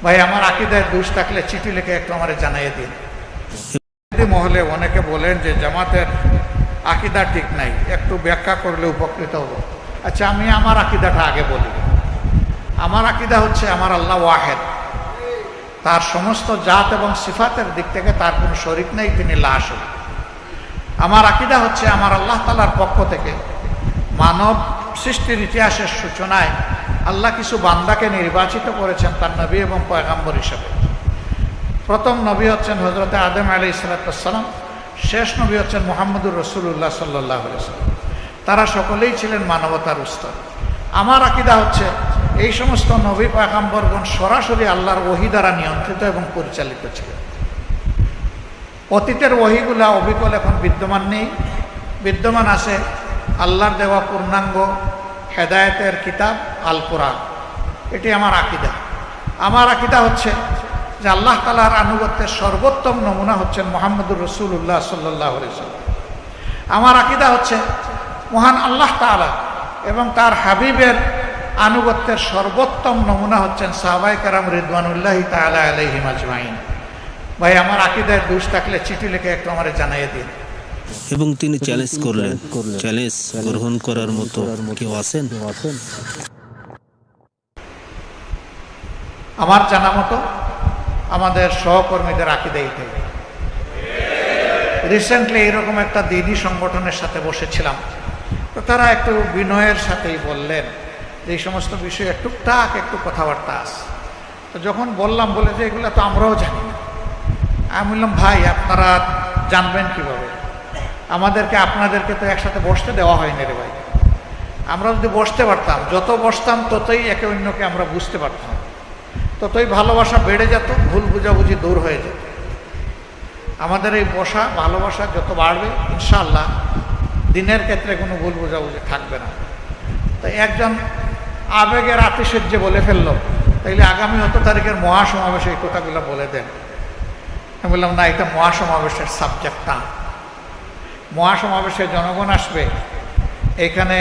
ভাই আমার আকীদায় দোষ থাকলে চিঠি লিখে একটু আমারে জানিয়ে দিন। মহলে অনেকে বলেন যে জামাতের আকীদা ঠিক নাই, একটু ব্যাখ্যা করলে উপকৃত হব। আচ্ছা, আমি আমার আকীদাটা আগে বলি। আমার আকীদা হচ্ছে আমার আল্লাহ ওয়াহেদ, তার সমস্ত জাত এবং সিফাতের দিক থেকে তার কোনো শরীক নেই, তিনি লা শরীক। আমার আকীদা হচ্ছে আমার আল্লাহ তাআলার পক্ষ থেকে মানব সৃষ্টির ইতিহাসের সূচনায় আল্লাহ কিছু বান্দাকে নির্বাচিত করেছেন তার নবী এবং পয়গাম্বর হিসেবে। প্রথম নবী হচ্ছেন হযরত আদম আলাইহিস সালাম, শেষ নবী হচ্ছেন মুহাম্মদুর রাসূলুল্লাহ সাল্লাল্লাহু আলাইহি ওয়াসাল্লাম। তারা সকলেই ছিলেন মানবতার উস্তাদ। আমার আকীদা হচ্ছে এই সমস্ত নবী পয়গাম্বরগণ সরাসরি আল্লাহর ওহী দ্বারা নিয়ন্ত্রিত এবং পরিচালিত ছিলেন। অতীতের ওহীগুলা অবিকল এখন বিদ্যমান নেই, বিদ্যমান আছে আল্লাহর দেওয়া পূর্ণাঙ্গ হেদায়েতের কিতাব আল কোরআন। এটি আমার আকীদা। আমার আকীদা হচ্ছে যে আল্লাহ তাআলার আনুগত্যের সর্বোত্তম নমুনা হচ্ছেন মুহাম্মদুর রাসূলুল্লাহ সাল্লাল্লাহু আলাইহি ওয়াসাল্লাম। আমার আকীদা হচ্ছে মহান আল্লাহ তাআলা এবং তার হাবিবের আনুগত্যের সর্বোত্তম নমুনা হচ্ছেন সাহাবায়ে কেরাম রিদওয়ানুল্লাহি তাআলা আলাইহিম আজমাইন। ভাই আমার আকীদায় দোষ থাকলে চিঠি লিখে একটু আমারে জানিয়ে দিন। এবং তিনি চ্যালেঞ্জ করলেন, চ্যালেঞ্জ গ্রহণ করার মতো কেউ আছেন? আমার জানা মতো আমাদের সহকর্মীদের আকীদা এটাই। রিসেন্টলি এরকম একটা দিনী সংগঠনের সাথে বসেছিলাম, তো তারা একটু বিনয়ের সাথেই বললেন যে এই সমস্ত বিষয়ে টুকটাক একটু কথাবার্তা আছে। তো যখন বললাম, বলে যে এগুলো তো আমরাও জানি না। আমি বললাম, ভাই আপনারা জানবেন কিভাবে? আমাদেরকে আপনাদেরকে তো একসাথে বসতে দেওয়া হয়নি রে ভাই। আমরা যদি বসতে পারতাম, যত বসতাম ততই একে অন্যকে আমরা বুঝতে পারতাম, ততই ভালোবাসা বেড়ে যেত, ভুল বুঝাবুঝি দূর হয়ে যেত। আমাদের এই বসা ভালোবাসা যত বাড়বে ইনশাআল্লাহ দিনের ক্ষেত্রে কোনো ভুল বুঝাবুঝি থাকবে না। তাই একজন আবেগের আতিশয্যে বলে ফেললো, তাইলে আগামী 8 তারিখের মহাসমাবেশে এই কথাগুলো বলে দেন। আমি বললাম, না, এটা মহাসমাবেশের সাবজেক্ট না। মহাসমাবেশে জনগণ আসবে, এখানে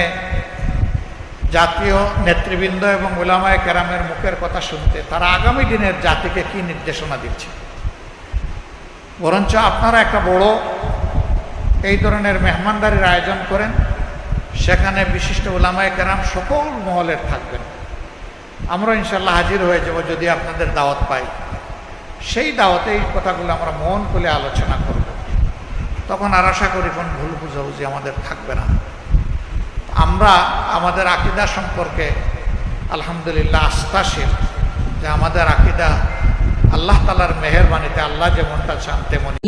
জাতীয় নেতৃবৃন্দ এবং উলামায়ে কেরামের মুখের কথা শুনতে, তারা আগামী দিনের জাতিকে কি নির্দেশনা দিচ্ছে। বরঞ্চ আপনারা একটা বড় এই ধরনের মেহমানদারির আয়োজন করেন, সেখানে বিশিষ্ট উলামায়ে কেরাম সকল মহলের থাকবেন। আমরা ইনশাল্লাহ হাজির হয়ে যাব যদি আপনাদের দাওয়াত পাই। সেই দাওয়াতে এই কথাগুলো আমরা মন খুলে আলোচনা করব। তখন আর আশা করি কোন ভুল বুঝাবুঝি আমাদের থাকবে না। আমরা আমাদের আকীদা সম্পর্কে আলহামদুলিল্লাহ আস্থাশীল যে আমাদের আকীদা আল্লাহ তাআলার মেহেরবানিতে আল্লাহ যেমনটা চান তেমনই।